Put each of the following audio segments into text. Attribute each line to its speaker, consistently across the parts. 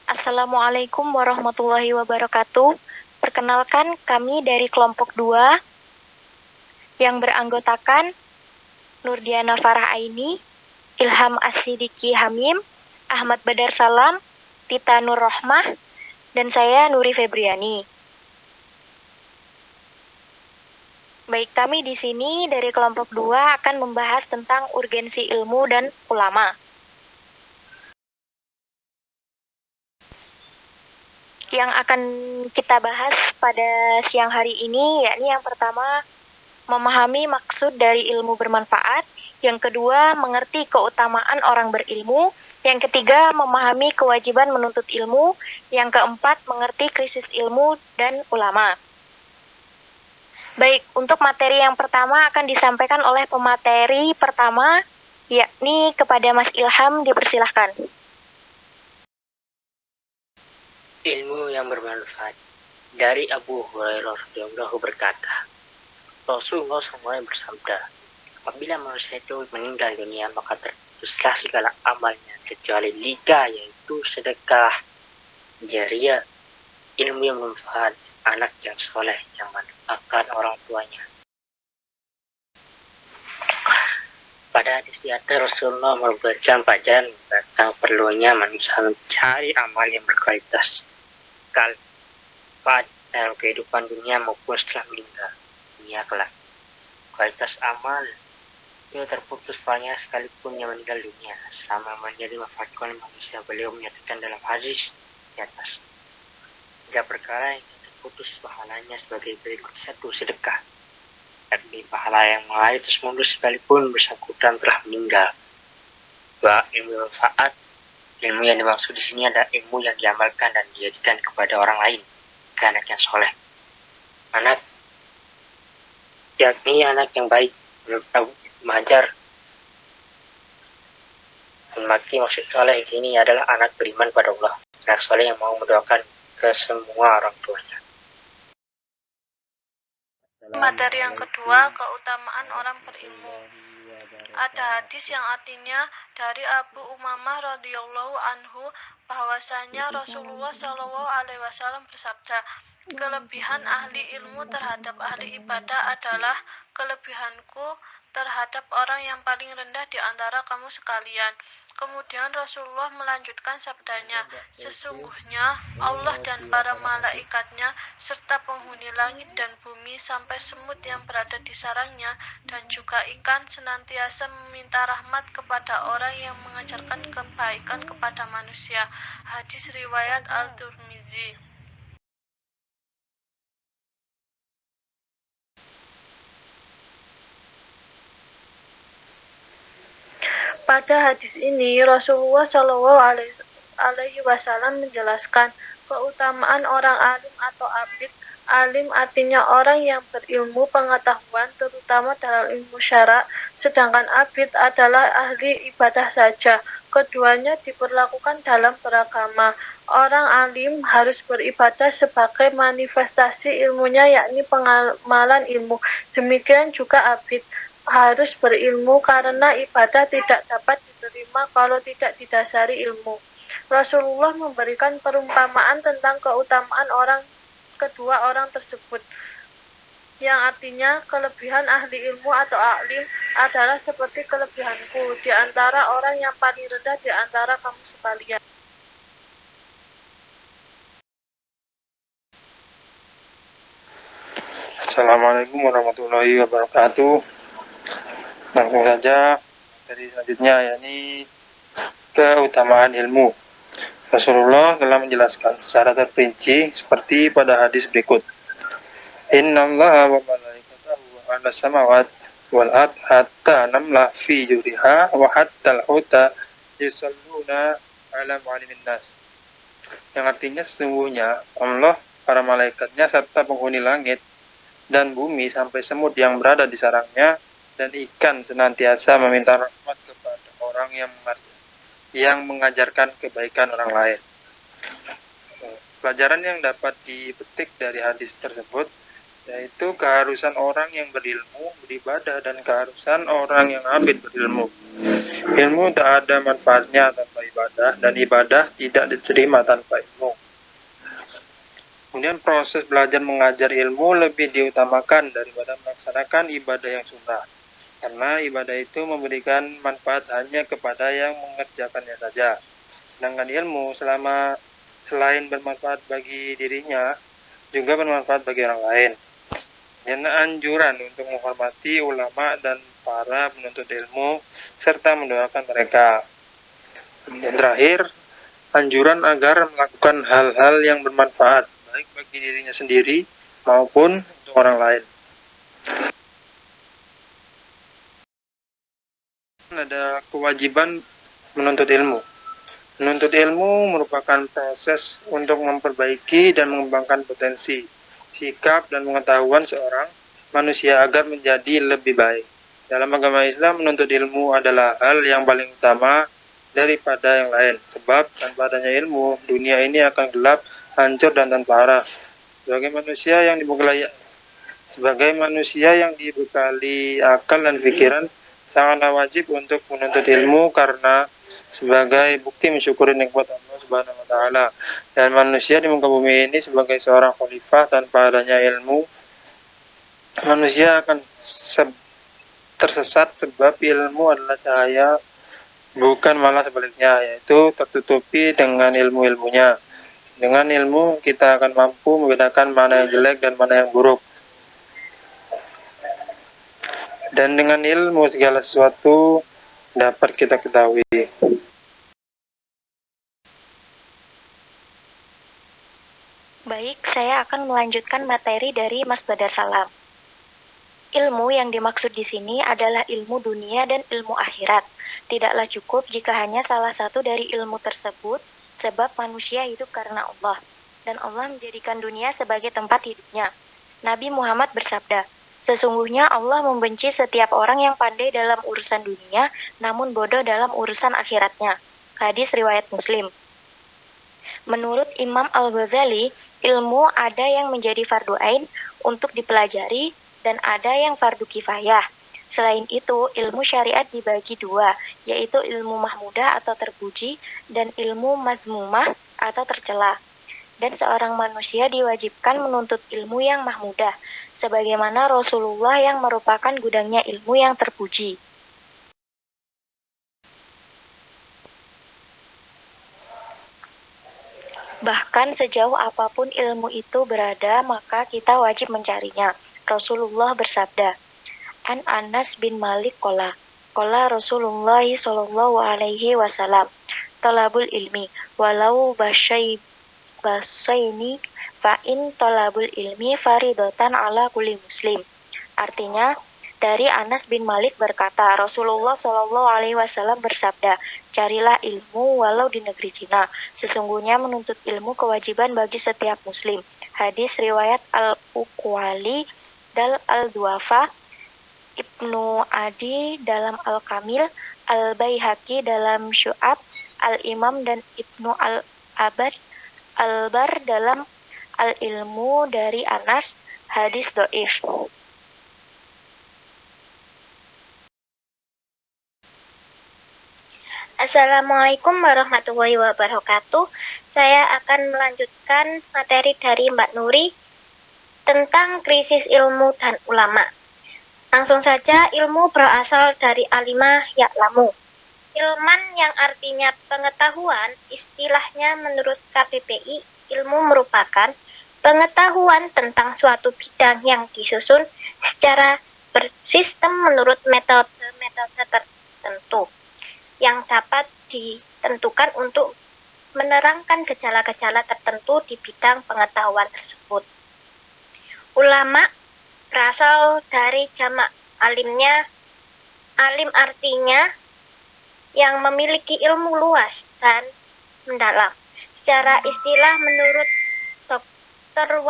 Speaker 1: Assalamualaikum warahmatullahi wabarakatuh. Perkenalkan, kami dari kelompok 2 yang beranggotakan Nurdiana Farah Aini, Ilham Asidiki Hamim, Ahmad Badar Salam, Tita Nur Rohmah, dan saya Nuri Febriani. Baik, kami di sini dari kelompok 2 akan membahas tentang urgensi ilmu dan ulama. Yang akan kita bahas pada siang hari ini, yakni yang pertama, memahami maksud dari ilmu bermanfaat. Yang kedua, mengerti keutamaan orang berilmu. Yang ketiga, memahami kewajiban menuntut ilmu. Yang keempat, mengerti krisis ilmu dan ulama. Baik, untuk materi yang pertama akan disampaikan oleh pemateri pertama, yakni kepada Mas Ilham, dipersilahkan.
Speaker 2: Ilmu yang bermanfaat. Dari Abu Hurairah radhiyallahu berkata, Rasulullah SAW bersabda, apabila manusia itu meninggal dunia maka terputuslah segala amalnya kecuali 3, yaitu sedekah jariah, ilmu yang bermanfaat, anak yang soleh yang mendoakan orang tuanya. Pada hadis di atas, Rasulullah memberikan pelajaran tentang perlunya manusia mencari amal yang berkualitas dalam kehidupan dunia maupun setelah meninggal dunia kelak. Kualitas amal itu terputus padanya sekalipun yang meninggal dunia selama menjadi manfaatkan manusia. Beliau menyatakan dalam hadis di atas, 3 perkara yang terputus pahalanya sebagai berikut: 1, sedekah, yakni pahala yang mengalir terus menerus sekalipun bersangkutan telah meninggal. 2, ilmu manfaat. Ilmu yang dimaksud di sini adalah ilmu yang diamalkan dan dijadikan kepada orang lain, ke anak yang soleh. Anak, yakni anak yang baik. Menurut Abu Majar Al-Makki, maksud soleh di sini adalah anak beriman pada Allah, anak soleh yang mau mendoakan ke semua orang tuanya.
Speaker 3: Materi yang kedua, keutamaan orang berilmu. Ada hadis yang artinya dari Abu Umamah radhiyallahu anhu bahwasanya Rasulullah SAW bersabda, kelebihan ahli ilmu terhadap ahli ibadah adalah kelebihanku terhadap orang yang paling rendah di antara kamu sekalian. Kemudian Rasulullah melanjutkan sabdanya, sesungguhnya Allah dan para malaikatnya serta penghuni langit dan bumi sampai semut yang berada di sarangnya dan juga ikan senantiasa meminta rahmat kepada orang yang mengajarkan kebaikan kepada manusia. Hadis riwayat Al-Tirmizi.
Speaker 4: Pada hadis ini, Rasulullah SAW menjelaskan keutamaan orang alim atau abid. Alim artinya orang yang berilmu pengetahuan, terutama dalam ilmu syara, sedangkan abid adalah ahli ibadah saja. Keduanya diperlakukan dalam beragama. Orang alim harus beribadah sebagai manifestasi ilmunya, yakni pengamalan ilmu. Demikian juga abid harus berilmu karena ibadah tidak dapat diterima kalau tidak didasari ilmu. Rasulullah memberikan perumpamaan tentang keutamaan kedua orang tersebut, yang artinya kelebihan ahli ilmu atau alim adalah seperti kelebihanku di antara orang yang paling rendah di antara kamu sekalian.
Speaker 5: Assalamualaikum warahmatullahi wabarakatuh. Langsung saja dari selanjutnya, yakni keutamaan ilmu. Rasulullah telah menjelaskan secara terperinci seperti pada hadis berikut. Innallaha wa malaikatahu ala samawat wal ard hatta namla fi juriha wa hatta al-huta yusalluna ala mu'allimin nas. Yang artinya sesungguhnya Allah, para malaikatnya serta penghuni langit dan bumi sampai semut yang berada di sarangnya dan ikan senantiasa meminta rahmat kepada orang yang mengajarkan kebaikan orang lain. Pelajaran yang dapat dipetik dari hadis tersebut yaitu keharusan orang yang berilmu beribadah dan keharusan orang yang abid berilmu. Ilmu tak ada manfaatnya tanpa ibadah. ibadah, dan ibadah tidak diterima tanpa ilmu. Kemudian proses belajar mengajar ilmu lebih diutamakan daripada melaksanakan ibadah yang sunnah. Karena ibadah itu memberikan manfaat hanya kepada yang mengerjakannya saja. Sedangkan ilmu selain bermanfaat bagi dirinya, juga bermanfaat bagi orang lain. Dan anjuran untuk menghormati ulama dan para penuntut ilmu, serta mendoakan mereka. Dan terakhir, anjuran agar melakukan hal-hal yang bermanfaat, baik bagi dirinya sendiri maupun untuk orang lain. Ada kewajiban menuntut ilmu. Menuntut ilmu merupakan proses untuk memperbaiki dan mengembangkan potensi, sikap, dan pengetahuan seorang manusia agar menjadi lebih baik. Dalam agama Islam, menuntut ilmu adalah hal yang paling utama daripada yang lain. Sebab tanpa adanya ilmu, dunia ini akan gelap, hancur, dan tanpa arah. Sebagai manusia yang dibekali akal dan pikiran, sangatlah wajib untuk menuntut ilmu karena sebagai bukti mensyukuri nikmat Allah Subhanahu wa taala. Dan manusia di muka bumi ini sebagai seorang khalifah, tanpa adanya ilmu, manusia akan tersesat, sebab ilmu adalah cahaya, bukan malah sebaliknya, yaitu tertutupi dengan ilmu-ilmunya. Dengan ilmu kita akan mampu membedakan mana yang jelek dan mana yang buruk. Dan dengan ilmu segala sesuatu dapat kita ketahui.
Speaker 1: Baik, saya akan melanjutkan materi dari Mas Badar Salam. Ilmu yang dimaksud di sini adalah ilmu dunia dan ilmu akhirat. Tidaklah cukup jika hanya salah satu dari ilmu tersebut, sebab manusia hidup karena Allah, dan Allah menjadikan dunia sebagai tempat hidupnya. Nabi Muhammad bersabda, "Sesungguhnya Allah membenci setiap orang yang pandai dalam urusan dunia, namun bodoh dalam urusan akhiratnya." Hadis riwayat Muslim. Menurut Imam Al-Ghazali, ilmu ada yang menjadi fardu ain untuk dipelajari dan ada yang fardu kifayah. Selain itu, ilmu syariat dibagi dua, yaitu ilmu mahmudah atau terpuji dan ilmu mazmumah atau tercela. Dan seorang manusia diwajibkan menuntut ilmu yang mahmudah, sebagaimana Rasulullah yang merupakan gudangnya ilmu yang terpuji. Bahkan sejauh apapun ilmu itu berada, maka kita wajib mencarinya. Rasulullah bersabda, An Anas bin Malik qala Rasulullah sallallahu alaihi wasallam, talabul ilmi walau basaini fa in talabul ilmi faridatan ala kulli muslim. Artinya, dari Anas bin Malik berkata, Rasulullah sallallahu alaihi wasallam bersabda, carilah ilmu walau di negeri Cina. Sesungguhnya menuntut ilmu kewajiban bagi setiap muslim. Hadis riwayat Al-Uqwali dan Al-Duafa, Ibnu Adi dalam Al-Kamil, Al-Baihaqi dalam Syu'ab, Al-Imam dan Ibnu Al-Abad Al-Bar dalam Al-Ilmu dari Anas, hadis do'if. Assalamualaikum warahmatullahi wabarakatuh. Saya akan melanjutkan materi dari Mbak Nuri tentang krisis ilmu dan ulama. Langsung saja, ilmu berasal dari alimah ya'lamu. Ilman yang artinya pengetahuan, istilahnya menurut KBBI, ilmu merupakan pengetahuan tentang suatu bidang yang disusun secara bersistem menurut metode-metode tertentu yang dapat ditentukan untuk menerangkan gejala-gejala tertentu di bidang pengetahuan tersebut. Ulama berasal dari jamak alimnya. Alim artinya yang memiliki ilmu luas dan mendalam. Secara istilah menurut Dr.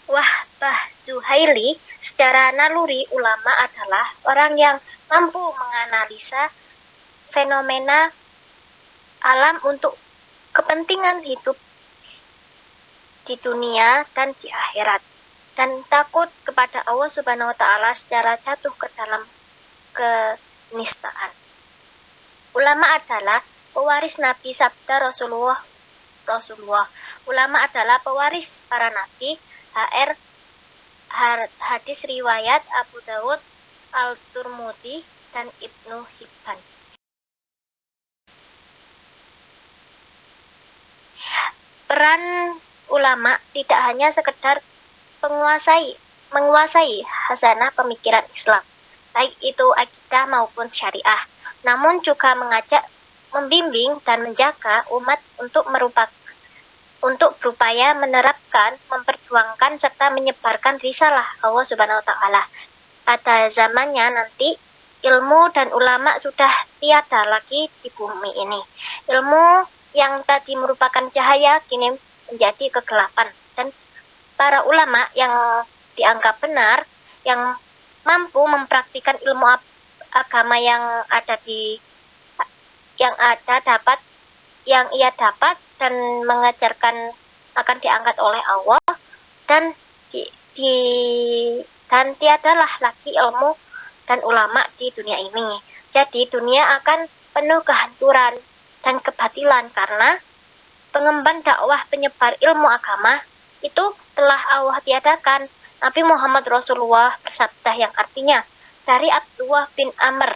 Speaker 1: Wahbah Zuhaili, secara naluri ulama adalah orang yang mampu menganalisa fenomena alam untuk kepentingan hidup di dunia dan di akhirat, dan takut kepada Allah Subhanahu wa taala secara jatuh ke dalam kenistaan. Ulama adalah pewaris Nabi sabda Rasulullah. Ulama adalah pewaris para nabi. Hadis riwayat Abu Dawud, Al-Turmudi, dan Ibnu Hibban. Peran ulama tidak hanya sekedar menguasai hasanah pemikiran Islam, baik itu akidah maupun syariah, namun juga mengajak, membimbing dan menjaga umat untuk berupaya menerapkan, memperjuangkan serta menyebarkan risalah Allah Subhanahu wa taala. Pada zamannya nanti ilmu dan ulama sudah tiada lagi di bumi ini. Ilmu yang tadi merupakan cahaya kini menjadi kegelapan, dan para ulama yang dianggap benar, yang mampu mempraktikkan ilmu agama yang ia dapat dan mengajarkan akan diangkat oleh Allah, dan dan tiadalah lagi ilmu dan ulama di dunia ini. Jadi dunia akan penuh kehancuran dan kebatilan karena pengemban dakwah penyebar ilmu agama itu telah Allah tiadakan. Nabi Muhammad Rasulullah bersabda yang artinya, dari Abdullah bin Amr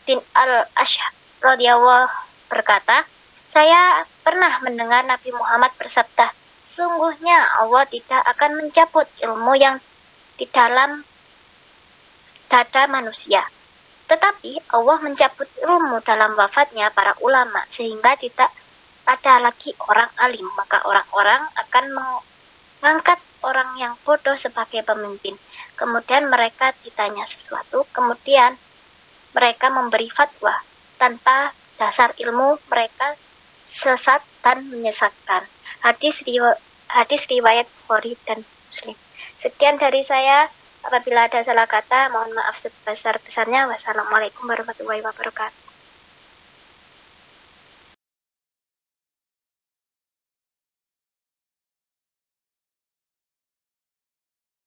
Speaker 1: bin al-Ash'ar radhiyallahu berkata, saya pernah mendengar Nabi Muhammad bersabda, sungguhnya Allah tidak akan mencabut ilmu yang di dalam dada manusia, tetapi Allah mencabut ilmu dalam wafatnya para ulama sehingga tidak ada lagi orang alim, maka orang-orang akan mengangkat orang yang bodoh sebagai pemimpin. Kemudian mereka ditanya sesuatu, kemudian mereka memberi fatwa tanpa dasar ilmu, mereka sesat dan menyesatkan. Hadis riwayat Bukhari dan Muslim. Sekian dari saya. Apabila ada salah kata, mohon maaf sebesar-besarnya. Wassalamualaikum warahmatullahi wabarakatuh.